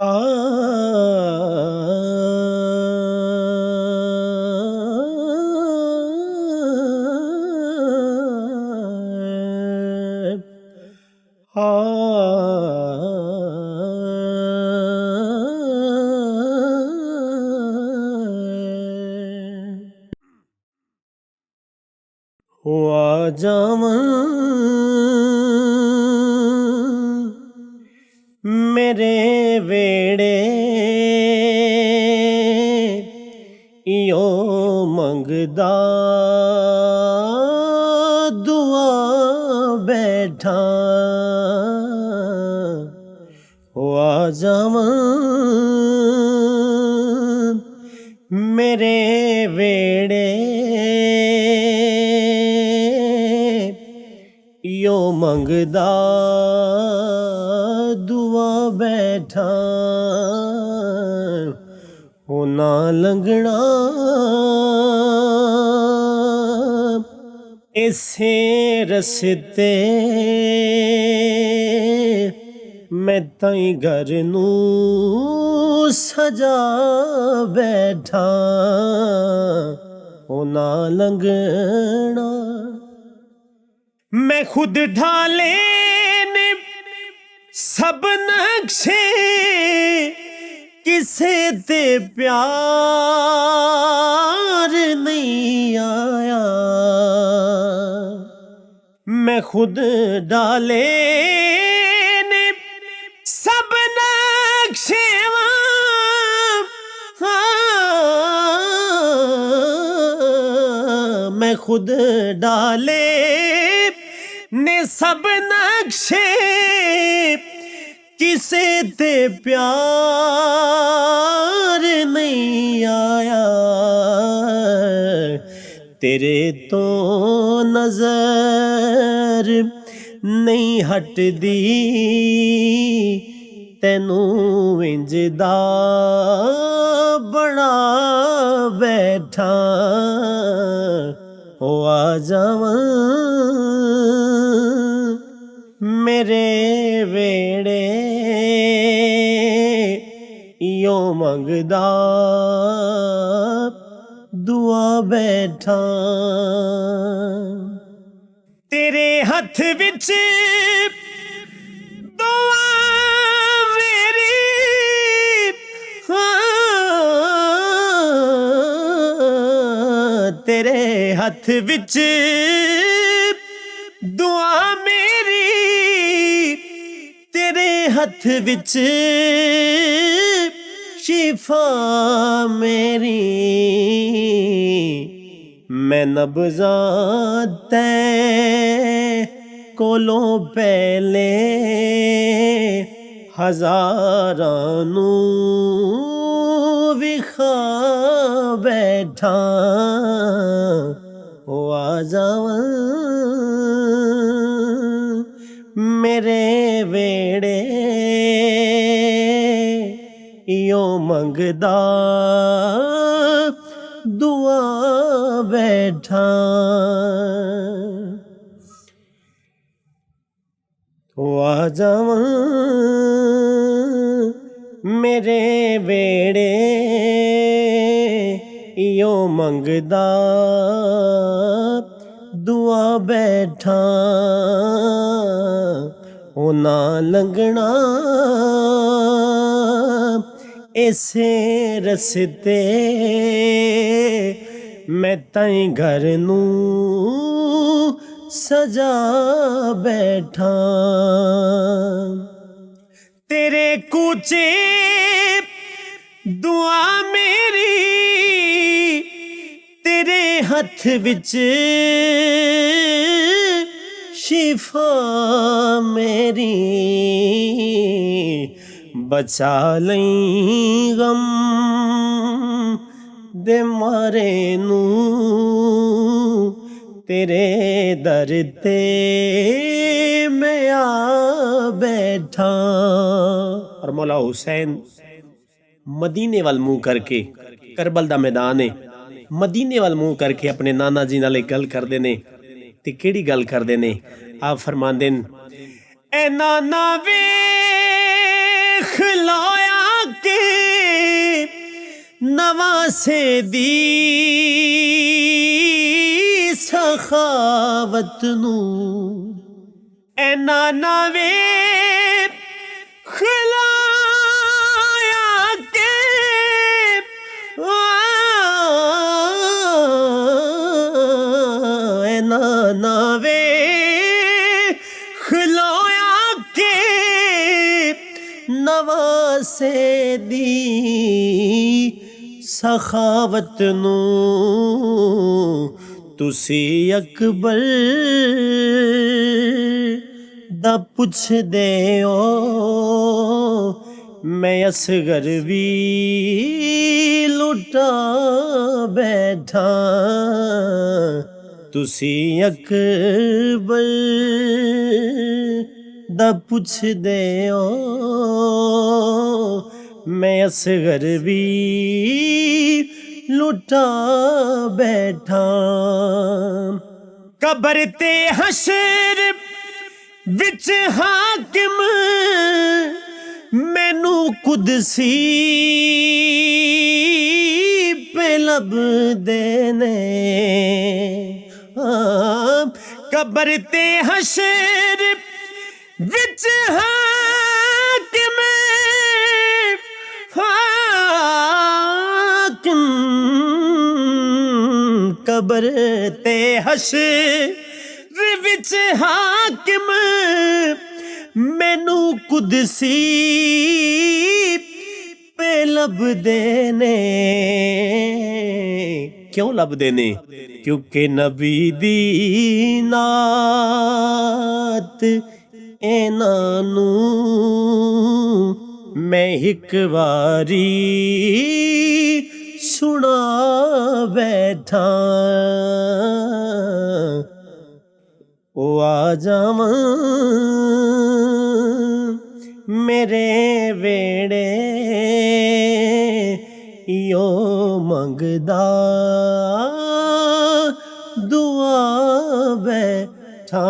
ਆ ਜਾਵਾਂ ਮੇਰੇ ਵੇੜੇ ਇਉ ਮੰਗਦਾ ਦੁਆ ਬੈਠਾ ਆ ਜਾਵਾਂ ਮੇਰੇ ਵੇੜੇ ਇਉ ਮੰਗਦਾ ਦੁਆ ਬੈਠਾ ਹੋ ਨਾ ਲੰਘਣਾ ਇਸੇ ਰਸਤੇ ਮੈਂ ਤਾਈਂ ਘਰ ਨੂੰ ਸਜਾ ਬੈਠਾ ਹੋ ਨਾ ਲੰਘਣਾ मैं खुद ढाले ने सब नक्शे किसे ते प्यार नहीं आया मैं खुद डाले ने सब नक्शे मैं खुद डाले ने सब नक्शे किसे ते प्यार नहीं आया तेरे तो नजर नहीं हटदी तैनू इंजदा बना बैठा ओ आ जावां मेरे वेड़े इयो मंगदा दुआ बैठा तेरे हथ विच दुआ मेरी तेरे हथ विच दुआ मेरी तेरे हथ विच शिफा मेरी मैं नब्ज़ां तै कोलों पहले हज़ारां नू विखा बैठा ओ आ जावां मेरे वेड़े इयो मंगदा दुआ बैठा ओ आ जावां मेरे वेड़े इयो मंगदा दुआ बैठा ओ ना लंघना इसे रस्ते मैं ताईं घर नू सजा बैठा तेरे कूचे दुआ मेरी तेरे हथ विच शिफा मेरी बचा लई गम दे मारे नू तेरे दर ते मैं आ बैठा। और मौला हुसैन मदीने वाल मुँह करके करबल दा मैदान है मदीने वाल मुँह करके अपने नाना जी नाल गल करदे ने ते केड़ी गल करदे ने आप फरमांदे न ए नाना वेख लाया नवासे दी सखावत नू ऐना नावे खिलाया के ऐना नावे खिलाया के नवासे दी सखावत नू तुसी अकबर दा पुछदे हो मैं असगर भी लुटा बैठा तुसी अकबर दा पुछदे हो मैं असगर भी लुटा बैठा कबर ते हशर विच हाकिम मैनू कुदसी पे लब देने कबर ते हशर विच हाकिम हाकिम कबर ते हशर विच हाकिम मैनू कुदसी पे लब देने क्यों लब देने क्योंकि नबी दी नात एनानू मैं एक वारी सुना बैठा ओ आ जावां मेरे वेड़े यो मंगदा दुआ बैठा।